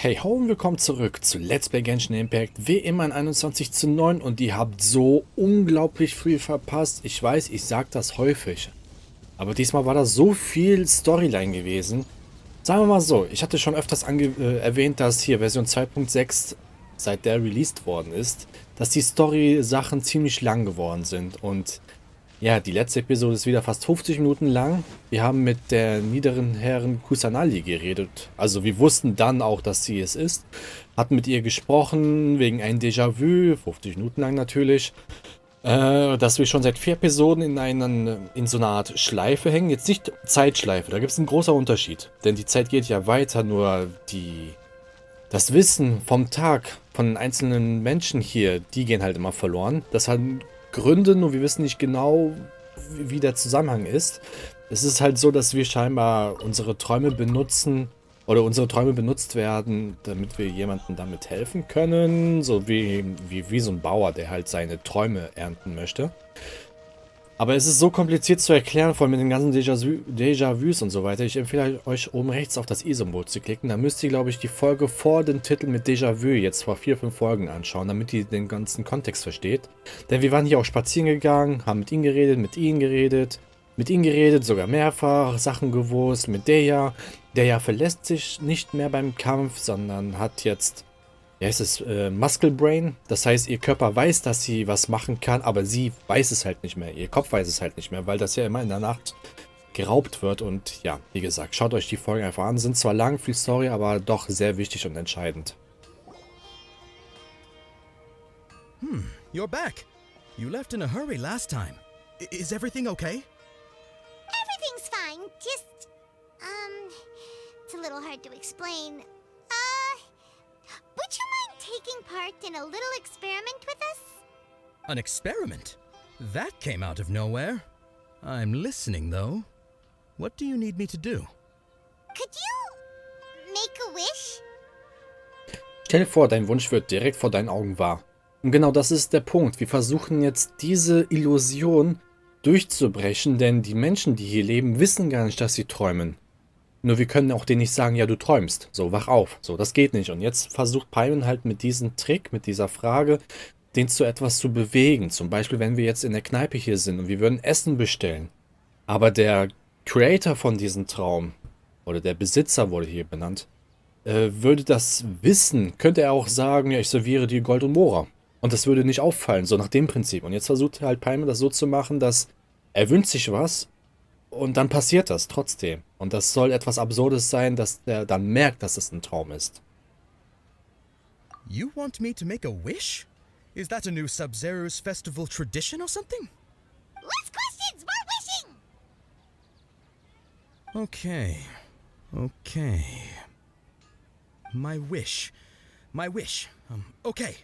Hey ho und willkommen zurück zu Let's Play Genshin Impact, wie immer in 21:9 und ihr habt so unglaublich viel verpasst. Ich weiß, ich sag das häufig, aber diesmal war da so viel Storyline gewesen. Sagen wir mal so, ich hatte schon öfters erwähnt, dass hier Version 2.6, seit der released worden ist, dass die Story-Sachen ziemlich lang geworden sind und ja, die letzte Episode ist wieder fast 50 Minuten lang. Wir haben mit der niederen Herren Kusanali geredet. Also wir wussten dann auch, dass sie es ist. Hatten mit ihr gesprochen, wegen einem Déjà-vu, 50 Minuten lang natürlich. Dass wir schon seit 4 Episoden in so einer Art Schleife hängen. Jetzt nicht Zeitschleife, da gibt es einen großen Unterschied. Denn die Zeit geht ja weiter, nur das Wissen vom Tag von den einzelnen Menschen hier, die gehen halt immer verloren. Das hat Gründe, nur wir wissen nicht genau, wie der Zusammenhang ist. Es ist halt so, dass wir scheinbar unsere Träume benutzen oder unsere Träume benutzt werden, damit wir jemandem damit helfen können. So wie so ein Bauer, der halt seine Träume ernten möchte. Aber es ist so kompliziert zu erklären, vor allem mit den ganzen Déjà-vus und so weiter. Ich empfehle euch oben rechts auf das i-Symbol zu klicken. Da müsst ihr, glaube ich, die Folge vor dem Titel mit Déjà-vu jetzt vor 4, 5 Folgen anschauen, damit ihr den ganzen Kontext versteht. Denn wir waren hier auch spazieren gegangen, haben mit ihm geredet, sogar mehrfach, Sachen gewusst, mit Deja. Deja verlässt sich nicht mehr beim Kampf, sondern hat jetzt, wie heißt es, Muscle Brain. Das heißt, ihr Körper weiß, dass sie was machen kann, aber sie weiß es halt nicht mehr. Ihr Kopf weiß es halt nicht mehr, weil das ja immer in der Nacht geraubt wird. Und ja, wie gesagt, schaut euch die Folgen einfach an. Sind zwar lang, viel Story, aber doch sehr wichtig und entscheidend. You're back. You left in a hurry last time. Is everything okay? Everything's fine. Just, it's a little hard to explain. Would you mind taking part in a little experiment with us? An experiment? That came out of nowhere. I'm listening, though. What do you need me to do? Could you make a wish? Stell dir vor, dein Wunsch wird direkt vor deinen Augen wahr. Und genau das ist der Punkt. Wir versuchen jetzt diese Illusion durchzubrechen, denn die Menschen, die hier leben, wissen gar nicht, dass sie träumen. Nur wir können auch denen nicht sagen, ja, du träumst. So, wach auf. So, das geht nicht. Und jetzt versucht Paimon halt mit diesem Trick, mit dieser Frage, den zu etwas zu bewegen. Zum Beispiel, wenn wir jetzt in der Kneipe hier sind und wir würden Essen bestellen. Aber der Creator von diesem Traum, oder der Besitzer wurde hier benannt, würde das wissen, könnte er auch sagen, ja, ich serviere dir Gold und Mora. Und das würde nicht auffallen, so nach dem Prinzip. Und jetzt versucht halt Paimon das so zu machen, dass er wünscht sich was und dann passiert das trotzdem. Und das soll etwas Absurdes sein, dass er dann merkt, dass es ein Traum ist. You want me to make a wish? Is that a new Sub-Zero's festival tradition or something? Less questions, more wishing! Okay. My wish. Okay.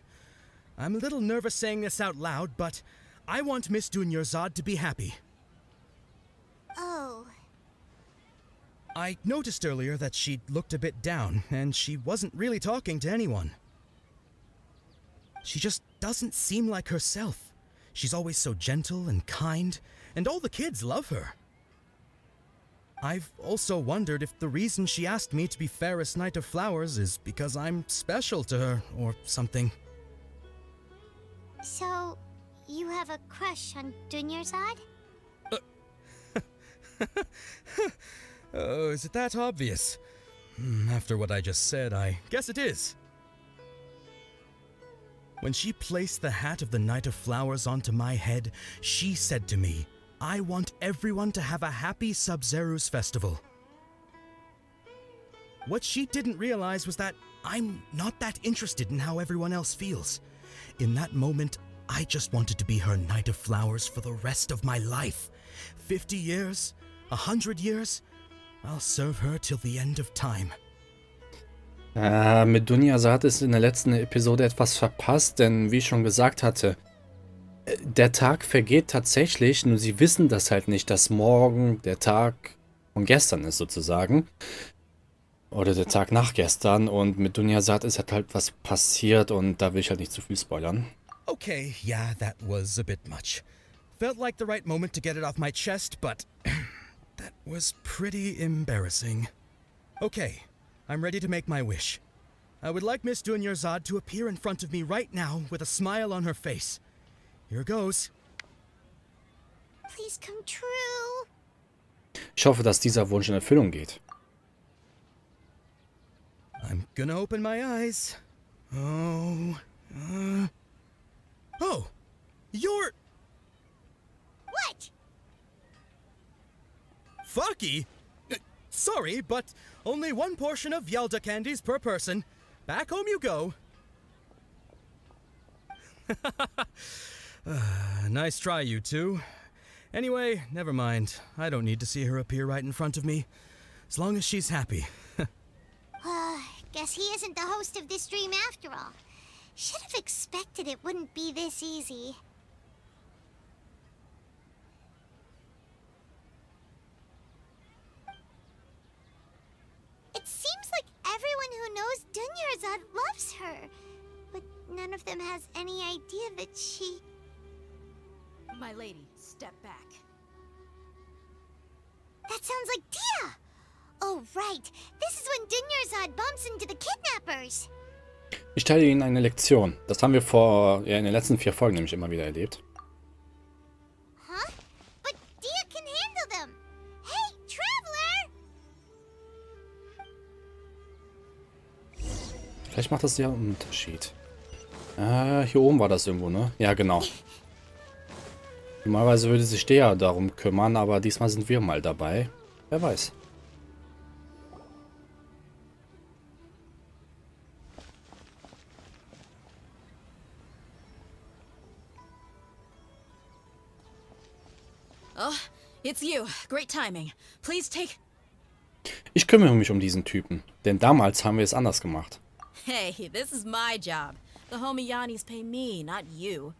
I'm a little nervous saying this out loud, but I want Miss Dunyarzad to be happy. Oh. I noticed earlier that she looked a bit down, and she wasn't really talking to anyone. She just doesn't seem like herself. She's always so gentle and kind, and all the kids love her. I've also wondered if the reason she asked me to be Fairest Knight of Flowers is because I'm special to her, or something. So, you have a crush on Dunyarzad? Oh, is it that obvious? After what I just said, I guess it is. When she placed the hat of the Knight of Flowers onto my head, she said to me, I want everyone to have a happy Sub-Zero's festival. What she didn't realize was that I'm not that interested in how everyone else feels. In that moment, I just wanted to be her Knight of Flowers for the rest of my life. 50 years, 100 years, I'll serve her till the end of time. Mit Dunyarzad ist in der letzten Episode etwas verpasst, denn wie ich schon gesagt hatte, der Tag vergeht tatsächlich, nur sie wissen das halt nicht, dass morgen der Tag von gestern ist sozusagen. Oder der Tag nach gestern und mit Dunyarzad ist halt was passiert und da will ich halt nicht zu viel spoilern. Okay, yeah, that was a bit much. Felt like the right moment to get it off my chest, but that was pretty embarrassing. Okay, I'm ready to make my wish. I would like Miss Dunyarzad to appear in front of me right now with a smile on her face. Here goes. Please come true. Ich hoffe, dass dieser Wunsch in Erfüllung geht. I'm gonna open my eyes. Oh, oh, you're What? Fucky. Sorry, but only one portion of Yelda candies per person. Back home you go. Nice try, you two. Anyway, never mind. I don't need to see her appear right in front of me. As long as she's happy. Guess he isn't the host of this dream after all. Should have expected it wouldn't be this easy. It seems like everyone who knows Dunyarzad loves her, but none of them has any idea that she... My lady, step back. That sounds like Dia! Oh, right. This is when Dunyarzad bumps into the kidnappers. Ich teile Ihnen eine Lektion. Das haben wir in den letzten 4 Folgen nämlich immer wieder erlebt. Huh? But Dia can handle them. Hey, Traveler! Vielleicht macht das ja einen Unterschied. Hier oben war das irgendwo, ne? Ja, genau. Normalerweise würde sich der darum kümmern, aber diesmal sind wir mal dabei. Wer weiß. Oh, it's you. Great timing. Please take... Ich kümmere mich um diesen Typen, denn damals haben wir es anders gemacht. Hey, this is my job. The Homiyanis pay me, not you.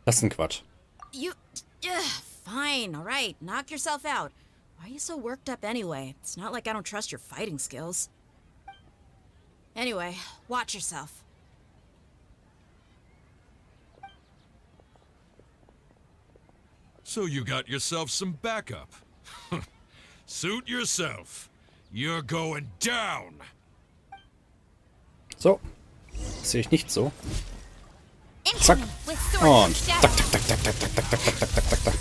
Das ist ein Quatsch. You... fine, alright. Knock yourself out. Why are you so worked up anyway? It's not like I don't trust your fighting skills. Anyway, watch yourself. So you got yourself some backup. Suit yourself. You're going down. So. Das sehe ich nicht so. Zack. Und zack, zack, zack, zack, zack, zack, zack, zack, zack, zack, zack.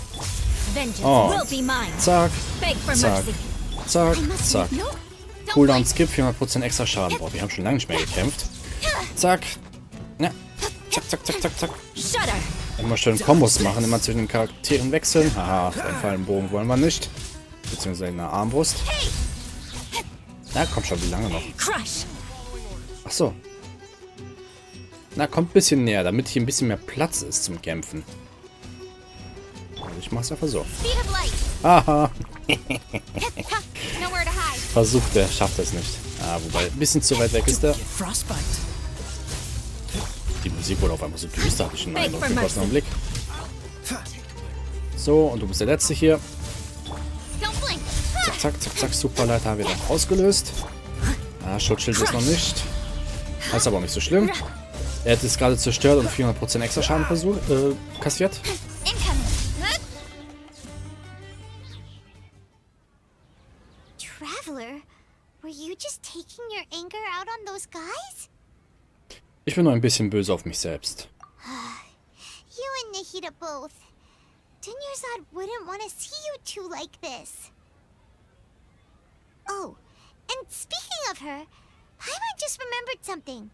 Vengeance Oh. will be mine. Zack, Beg for zack, mercy. zack, zack. No. Cooldown Skip, 400% extra Schaden. Boah, wir haben schon lange nicht mehr gekämpft. Zack. Ja. Zack, zack, zack, zack, zack. Shudder. Immer schön Kombos machen, immer zwischen den Charakteren wechseln. Haha, den Fallenbogen wollen wir nicht. Beziehungsweise eine Armbrust. Na, komm schon, wie lange noch? Crush. Ach so. Na, kommt ein bisschen näher, damit hier ein bisschen mehr Platz ist zum Kämpfen. Also ich mach's einfach so. Speed of light. Haha. Nowhere to hide. Versucht, der schafft es nicht. Ah, wobei, ein bisschen zu weit weg ist der. Frostbite. Die Musik wurde auf einmal so düster, habe ich einen Eindruck. Für einen kurzen Augenblick. So, und du bist der Letzte hier. Don't blink. Zack, zack, zack, zack. Superleiter wieder ausgelöst. Ah, Schutzschild ist noch nicht. Das ist aber auch nicht so schlimm. Er hat es gerade zerstört und 400% extra Schaden kassiert. Incoming. Traveler, were you just taking your anger out on those guys? Ich bin nur ein bisschen böse auf mich selbst. You and Nahida both. Dunyarzad wouldn't want to see you two like this. Oh, and speaking of her, Paimon just remembered something.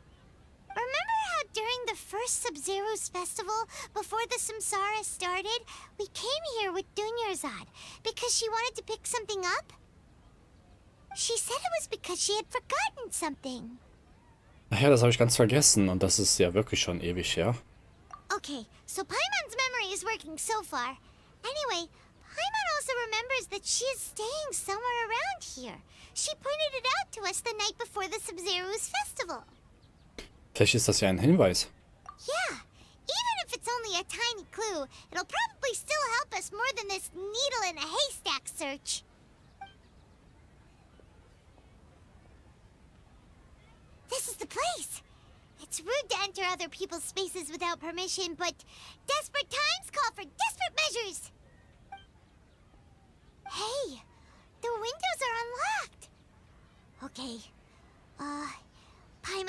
Remember how during the first Sub-Zero's festival, before the Samsara started, we came here with Dunyarzad because she wanted to pick something up? She said it was because she had forgotten something. Ach ja, das habe ich ganz vergessen und das ist ja wirklich schon ewig her. Okay, so Paimon's memory is working so far. Anyway, Paimon also remembers that she is staying somewhere around here. She pointed it out to us the night before the Sub-Zero's festival. Vielleicht ist das ja ein Hinweis. Yeah, even if it's only a tiny clue, it'll probably still help us more than this needle in a haystack search. This is the place. It's rude to enter other people's spaces without permission, but desperate times call for desperate measures. Hey, the windows are unlocked. Okay,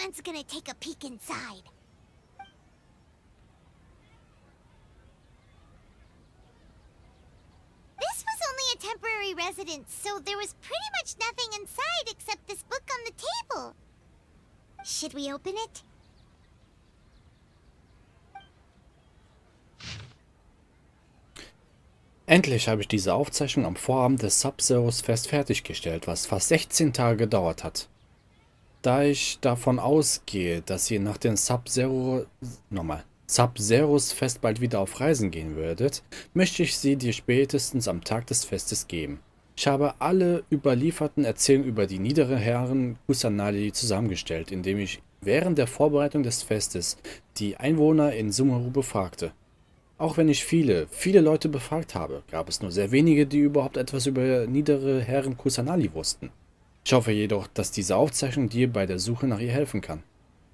Anne's gonna take a peek inside. This was only a temporary residence, so there was pretty much nothing inside except this book on the table. Should we open it? Endlich habe ich diese Aufzeichnung am Vorabend des Sub-Zeros Fest fertiggestellt, was fast 16 Tage gedauert hat. Da ich davon ausgehe, dass ihr nach dem Sub-Zeros Fest bald wieder auf Reisen gehen würdet, möchte ich sie dir spätestens am Tag des Festes geben. Ich habe alle überlieferten Erzählungen über die niedere Herren Kusanali zusammengestellt, indem ich während der Vorbereitung des Festes die Einwohner in Sumeru befragte. Auch wenn ich viele Leute befragt habe, gab es nur sehr wenige, die überhaupt etwas über niedere Herren Kusanali wussten. Ich hoffe jedoch, dass diese Aufzeichnung dir bei der Suche nach ihr helfen kann.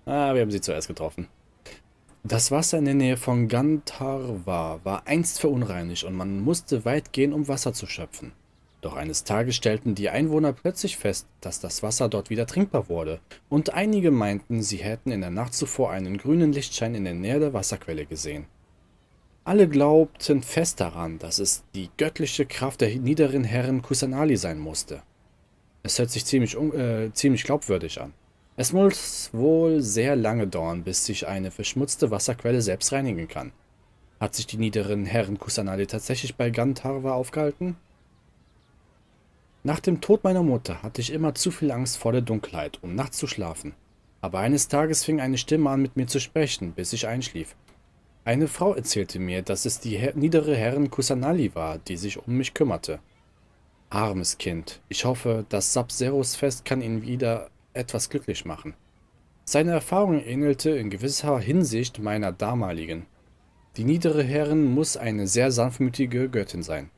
Wir haben sie zuerst getroffen. Das Wasser in der Nähe von Gandharva war einst verunreinigt und man musste weit gehen, um Wasser zu schöpfen. Doch eines Tages stellten die Einwohner plötzlich fest, dass das Wasser dort wieder trinkbar wurde, und einige meinten, sie hätten in der Nacht zuvor einen grünen Lichtschein in der Nähe der Wasserquelle gesehen. Alle glaubten fest daran, dass es die göttliche Kraft der niederen Herren Kusanali sein musste. Es hört sich ziemlich glaubwürdig an. Es muss wohl sehr lange dauern, bis sich eine verschmutzte Wasserquelle selbst reinigen kann. Hat sich die niederen Herren Kusanali tatsächlich bei Gandharva aufgehalten? Nach dem Tod meiner Mutter hatte ich immer zu viel Angst vor der Dunkelheit, um nachts zu schlafen. Aber eines Tages fing eine Stimme an, mit mir zu sprechen, bis ich einschlief. Eine Frau erzählte mir, dass es die niedere Herren Kusanali war, die sich um mich kümmerte. Armes Kind, ich hoffe, das Sub-Zeros Fest kann ihn wieder etwas glücklich machen. Seine Erfahrung ähnelte in gewisser Hinsicht meiner damaligen. Die niedere Herren muss eine sehr sanftmütige Göttin sein.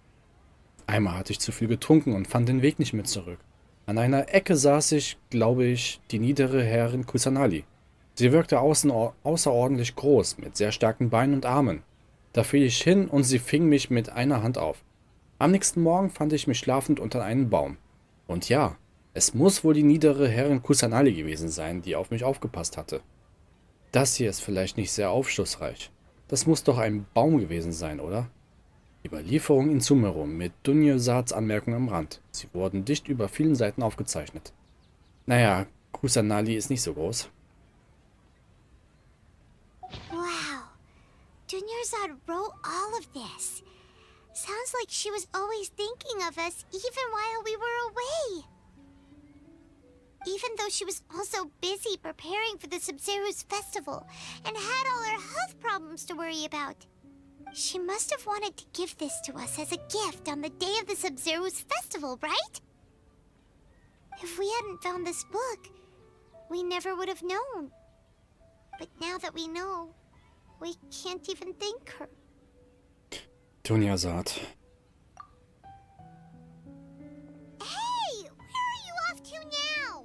Einmal hatte ich zu viel getrunken und fand den Weg nicht mehr zurück. An einer Ecke saß ich, glaube ich, die niedere Herrin Kusanali. Sie wirkte außerordentlich groß, mit sehr starken Beinen und Armen. Da fiel ich hin und sie fing mich mit einer Hand auf. Am nächsten Morgen fand ich mich schlafend unter einem Baum. Und ja, es muss wohl die niedere Herrin Kusanali gewesen sein, die auf mich aufgepasst hatte. Das hier ist vielleicht nicht sehr aufschlussreich. Das muss doch ein Baum gewesen sein, oder? Überlieferung in Sumeru mit Dunjosats Anmerkung am Rand. Sie wurden dicht über vielen Seiten aufgezeichnet. Naja, Kusanali ist nicht so groß. Wow. Dunyarzad wrote all of this. Sounds like she was always thinking of us even while we were away. Even though she was also busy preparing for the Sub-Zero's festival and had all her health problems to worry about. She must have wanted to give this to us as a gift on the day of the Sub-Zero's festival, right? If we hadn't found this book, we never would have known. But now that we know, we can't even thank her. Dunjosad. Hey! Where are you off to now?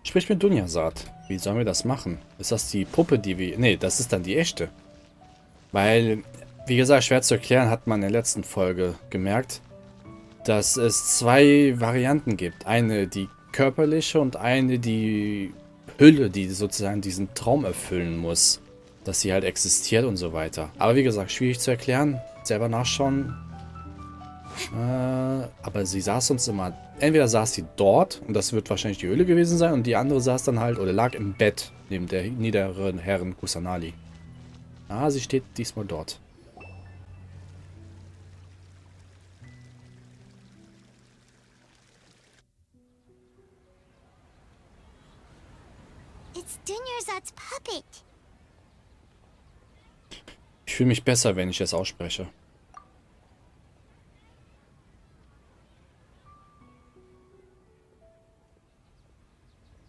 Sprich mit Dunjosad. Wie sollen wir das machen? Ist das die Puppe, die wir... Nee, das ist dann die echte. Weil, wie gesagt, schwer zu erklären, hat man in der letzten Folge gemerkt, dass es zwei Varianten gibt. Eine, die körperliche, und eine, die Hülle, die sozusagen diesen Traum erfüllen muss. Dass sie halt existiert und so weiter. Aber wie gesagt, schwierig zu erklären. Selber nachschauen. Aber sie saß uns immer... Entweder saß sie dort, und das wird wahrscheinlich die Höhle gewesen sein, und die andere saß dann halt, oder lag im Bett, neben der niederen Herren Kusanali. Sie steht diesmal dort. It's Dunyarzad's puppet. Ich fühle mich besser, wenn ich es ausspreche.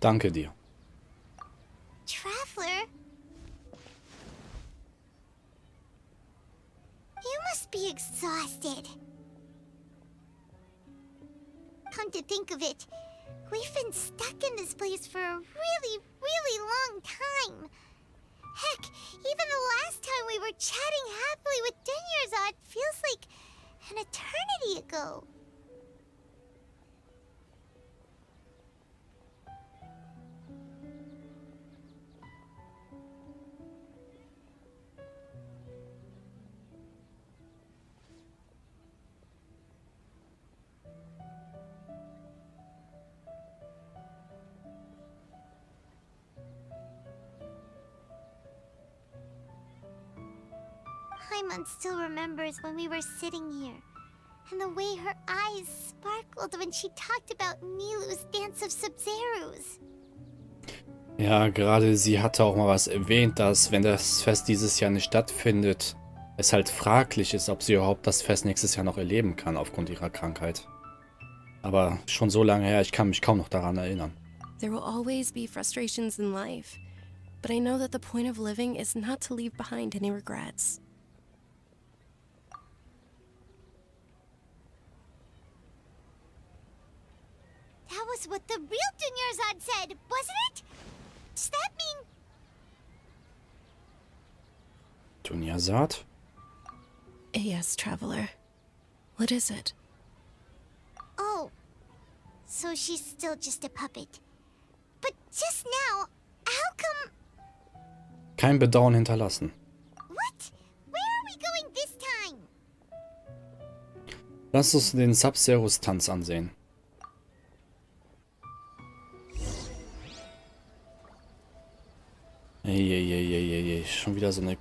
Danke dir. Traveler? You must be exhausted. Come to think of it, we've been stuck in this place for a really long time. Heck, even the last time we were chatting happily with Dunyarzad feels like an eternity ago. Paimon still remembers when we were sitting here. And the way her eyes sparkled when she talked about Nilu's Dance of Sub-Zeros. Ja, gerade sie hatte auch mal was erwähnt, dass, wenn das Fest dieses Jahr nicht stattfindet, es halt fraglich ist, ob sie überhaupt das Fest nächstes Jahr noch erleben kann aufgrund ihrer Krankheit. Aber schon so lange her, ich kann mich kaum noch daran erinnern. There will always be frustrations in life, but I know that the point of living is not to leave behind any regrets. That was what the real Dunyarzad said, wasn't it? Does that mean... Dunyarzad? Yes, traveler. What is it? Oh, so she's still just a puppet. But just now, how come... Kein Bedauern hinterlassen. What? Where are we going this time? Lass uns den Sub-Zeros-Tanz ansehen. Ey, schon wieder so eine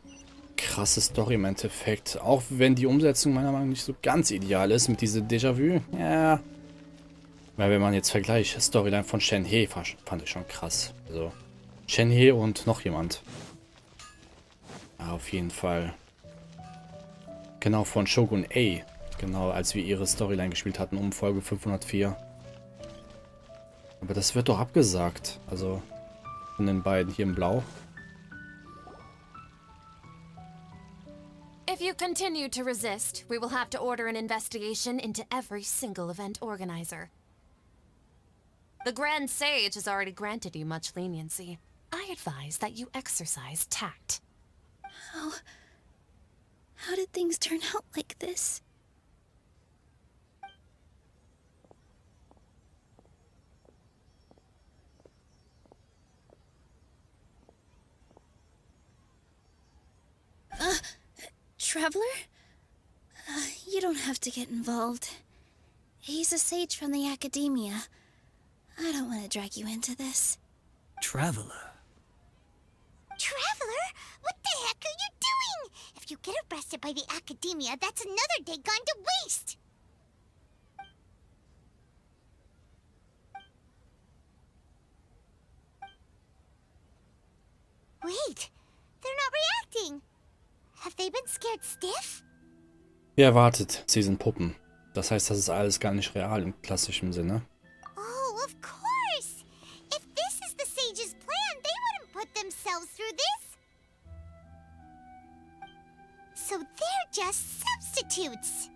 krasse Story im Endeffekt. Auch wenn die Umsetzung meiner Meinung nach nicht so ganz ideal ist mit diesem Déjà-vu. Ja. Weil wenn man jetzt vergleicht, Storyline von Shenhe fand ich schon krass. Also Shenhe und noch jemand. Ja, auf jeden Fall. Genau, von Shogun A. Genau, als wir ihre Storyline gespielt hatten um Folge 504. Aber das wird doch abgesagt. Also von den beiden hier in Blau. If you continue to resist, we will have to order an investigation into every single event organizer. The Grand Sage has already granted you much leniency. I advise that you exercise tact. How did things turn out like this? Traveler? You don't have to get involved. He's a sage from the academia. I don't want to drag you into this. Traveler. Traveler? What the heck are you doing? If you get arrested by the academia, that's another day gone to waste. Wait, they're not reacting. Have they been scared stiff? Wie erwartet, sie sind Puppen. Das heißt, das ist alles gar nicht real im klassischen Sinne. Oh, of course. If this is the sage's plan, they wouldn't put themselves through this. So they're just substitutes.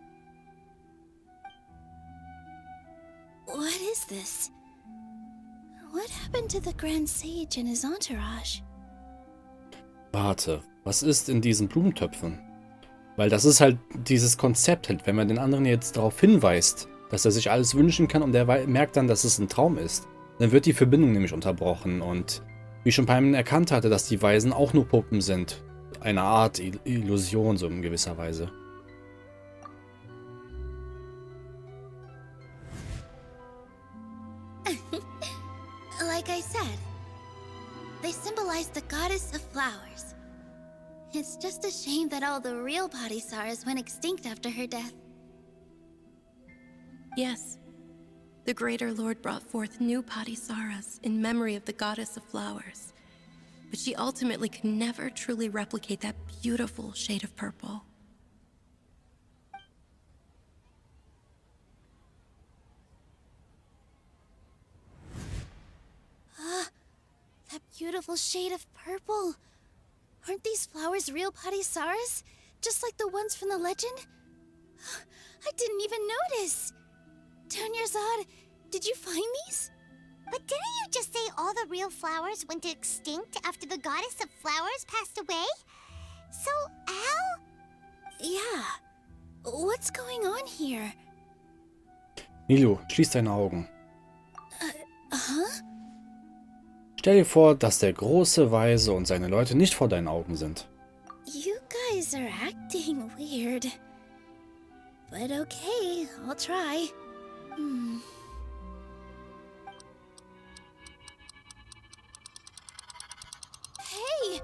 What is this? What happened to the Grand Sage and his entourage? Warte, was ist in diesen Blumentöpfen? Weil das ist halt dieses Konzept halt, wenn man den anderen jetzt darauf hinweist, dass er sich alles wünschen kann und der merkt dann, dass es ein Traum ist, dann wird die Verbindung nämlich unterbrochen und wie schon Paimon erkannt hatte, dass die Weisen auch nur Puppen sind. Eine Art Illusion so in gewisser Weise. Like I said, they symbolize the goddess of flowers. It's just a shame that all the real Padisaras went extinct after her death. Yes. The Greater Lord brought forth new Padisaras in memory of the goddess of flowers. But she ultimately could never truly replicate that beautiful shade of purple. That beautiful shade of purple. Aren't these flowers real Padisaras? Just like the ones from the legend? I didn't even notice. Dunyarzad, did you find these? But didn't you just say all the real flowers went extinct after the goddess of flowers passed away? So, how? Yeah. What's going on here? Nilou, schließ deine Augen. Huh? Stell dir vor, dass der große Weise und seine Leute nicht vor deinen Augen sind. You guys are acting weird. But okay, I'll try. Hey!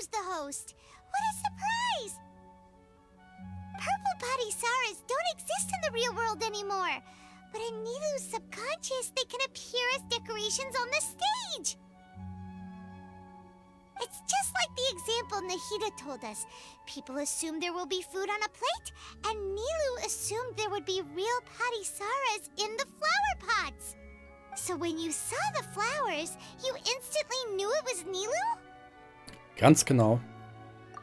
Nilu's the host. What a surprise! Purple Padisaras don't exist in the real world anymore. But in Nilu's subconscious, they can appear as decorations on the stage. It's just like the example Nahida told us. People assumed there will be food on a plate, and Nilu assumed there would be real Padisaras in the flower pots. So when you saw the flowers, you instantly knew it was Nilu? Ganz genau.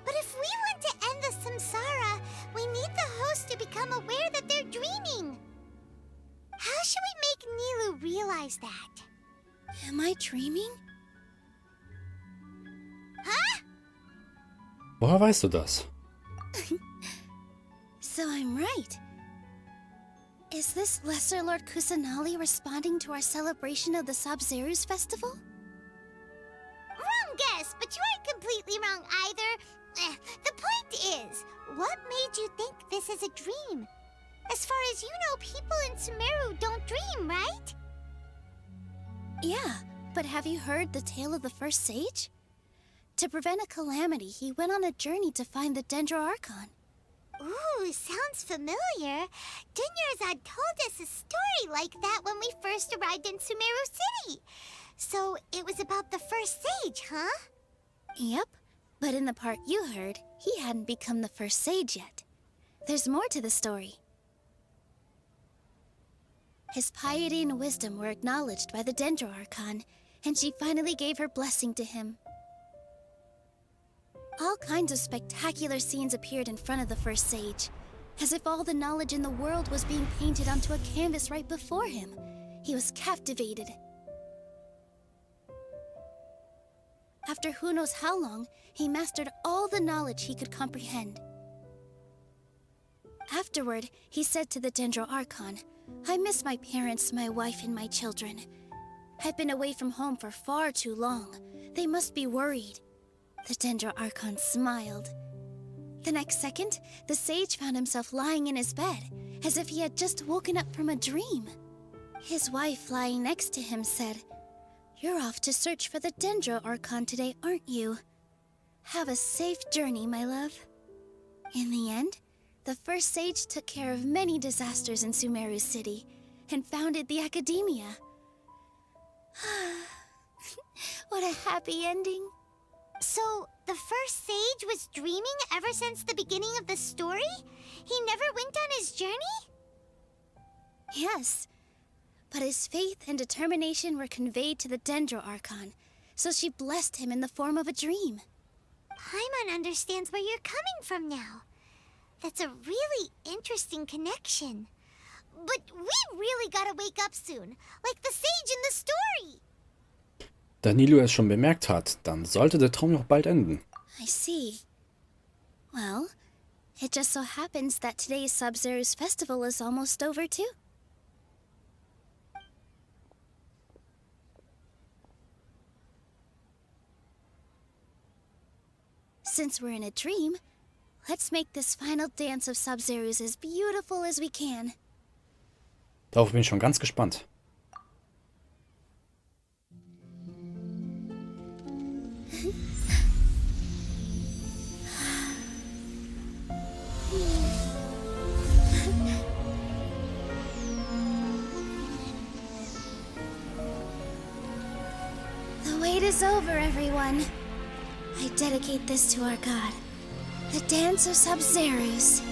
But if we want to end the samsara, we need the host to become aware that they're dreaming. How should we make Nilu realize that? Am I dreaming? Huh? Woher weißt du das? So I'm right. Is this Lesser Lord Kusanali responding to our celebration of the Sabzeruz festival? Wrong guess, but you aren't completely wrong either. The point is, what made you think this is a dream? As far as you know, people in Sumeru don't dream, right? Yeah, but have you heard the tale of the first sage? To prevent a calamity, he went on a journey to find the Dendro Archon. Ooh, sounds familiar. Dunyarzad told us a story like that when we first arrived in Sumeru City. So it was about the first sage, huh? Yep, but in the part you heard, he hadn't become the first sage yet. There's more to the story. His piety and wisdom were acknowledged by the Dendro Archon, and she finally gave her blessing to him. All kinds of spectacular scenes appeared in front of the first sage, as if all the knowledge in the world was being painted onto a canvas right before him. He was captivated. After who knows how long, he mastered all the knowledge he could comprehend. Afterward, he said to the Dendro Archon, "I miss my parents, my wife, and my children. I've been away from home for far too long. They must be worried." The Dendro Archon smiled. The next second, the sage found himself lying in his bed, as if he had just woken up from a dream. His wife, lying next to him, said, "You're off to search for the Dendro Archon today, aren't you? Have a safe journey, my love." In the end, the first sage took care of many disasters in Sumeru City, and founded the Academia. What a happy ending. So, the first sage was dreaming ever since the beginning of the story? He never went on his journey? Yes, but his faith and determination were conveyed to the Dendro Archon, so she blessed him in the form of a dream. Paimon understands where you're coming from now. That's a really interesting connection. But we really gotta wake up soon, like the sage in the story. Da Nilo es schon bemerkt hat, dann sollte der Traum noch bald enden. I see. Well, it just so happens that today's Sabzeruz festival is almost over too. Since we're in a dream, let's make this final dance of Sabzeruz as beautiful as we can. Darauf bin ich schon ganz gespannt. The wait is over, everyone. I dedicate this to our god, the Dance of Sabzeruz.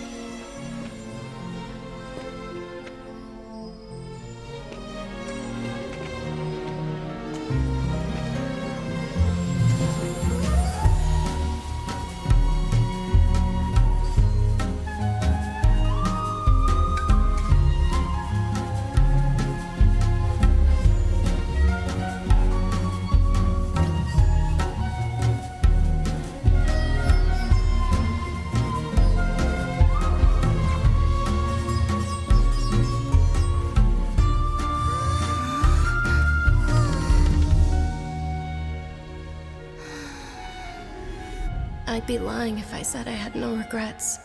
I'd be lying if I said I had no regrets.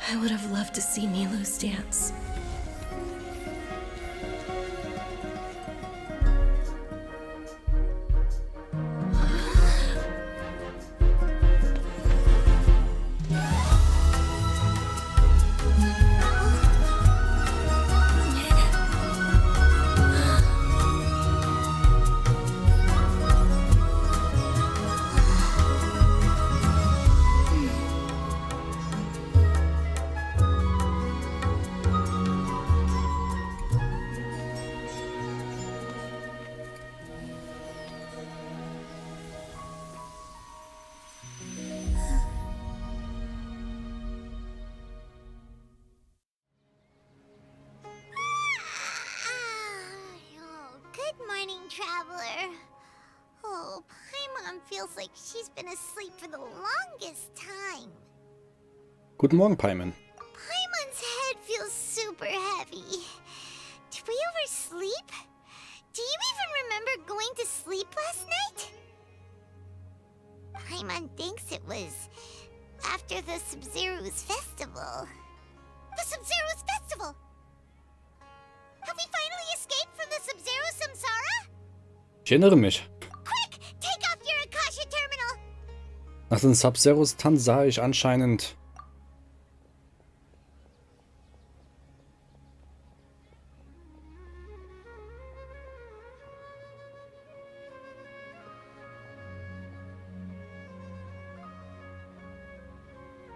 I would have loved to see Nilu's dance. Traveler. Oh, Paimon feels like she's been asleep for the longest time. Guten Morgen, Paimon. Paimon's head feels super heavy. Did we oversleep? Do you even remember going to sleep last night? Paimon thinks it was after the Sub-Zero's festival. The Sub-Zero's festival! Have we finally escaped from the Sub-Zero Samsara? Ich erinnere mich. Quick, take off your Akasha Terminal! Nach den Sub-Zeros Tanz sah ich anscheinend...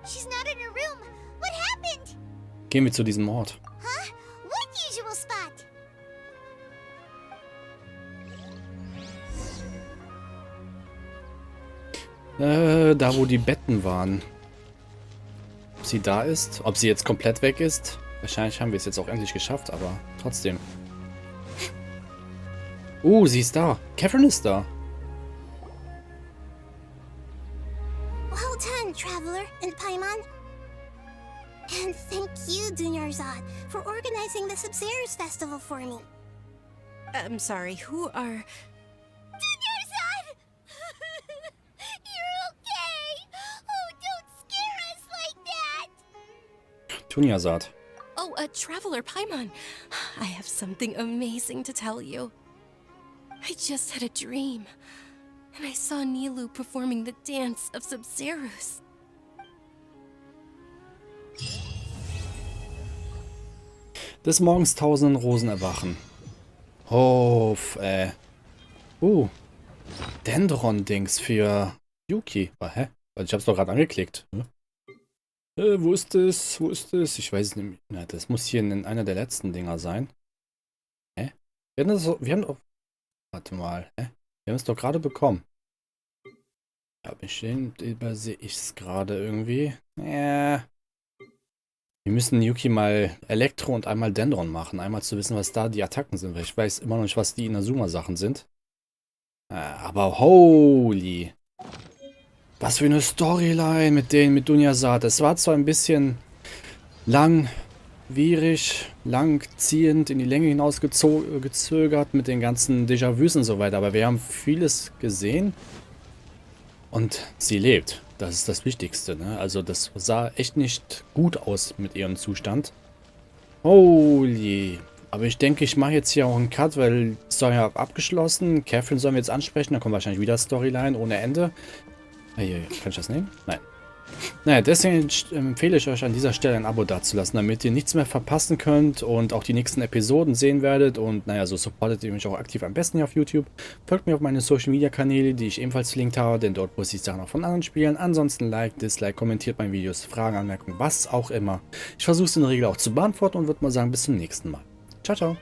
She's not in her room. What happened? Gehen wir zu diesem Ort. Huh? What usual spot? Da wo die Betten waren. Ob sie da ist? Ob sie jetzt komplett weg ist? Wahrscheinlich haben wir es jetzt auch endlich geschafft, aber trotzdem. Sie ist da. Catherine ist da. Well done, Traveler and Paimon. And thank you, Dunyarzad, for organizing the Sub-Zero's festival for me. I'm sorry, who are... Dunyarzad! You're okay! Oh, don't scare us like that! Dunyarzad. Oh, Traveler Paimon. I have something amazing to tell you. I just had a dream, and I saw Nilou performing the dance of Sub-Zeros. Des Morgens tausenden Rosen erwachen. Dendron-Dings für Yuki. Hä? Ich hab's doch gerade angeklickt. Wo ist es? Wo ist es? Ich weiß es nicht. Na, das muss hier in einer der letzten Dinger sein. Hä? Wir haben doch... Warte mal. Hä? Wir haben es doch gerade bekommen. Ja, bestimmt übersehe ich es gerade irgendwie. Ja. Wir müssen Yuki mal Elektro und einmal Dendron machen. Einmal zu wissen, was da die Attacken sind. Weil ich weiß immer noch nicht, was die Inazuma-Sachen sind. Aber holy. Was für eine Storyline mit Dunyarzad. Es war zwar ein bisschen langwierig, langziehend, in die Länge hinausgezögert mit den ganzen Déjà-vus und so weiter. Aber wir haben vieles gesehen. Und sie lebt. Das ist das Wichtigste, ne? Also das sah echt nicht gut aus mit ihrem Zustand. Holy. Aber ich denke, ich mache jetzt hier auch einen Cut, weil es soll ja abgeschlossen. Catherine sollen wir jetzt ansprechen. Da kommt wahrscheinlich wieder Storyline ohne Ende. Hier, kann ich das nehmen? Nein. Naja, deswegen empfehle ich euch an dieser Stelle ein Abo dazulassen, damit ihr nichts mehr verpassen könnt und auch die nächsten Episoden sehen werdet. Und naja, so supportet ihr mich auch aktiv am besten hier auf YouTube. Folgt mir auf meine Social Media Kanäle, die ich ebenfalls verlinkt habe, denn dort poste ich Sachen auch von anderen Spielen. Ansonsten Like, Dislike, kommentiert meine Videos, Fragen, Anmerkungen, was auch immer. Ich versuche es in der Regel auch zu beantworten und würde mal sagen, bis zum nächsten Mal. Ciao, ciao.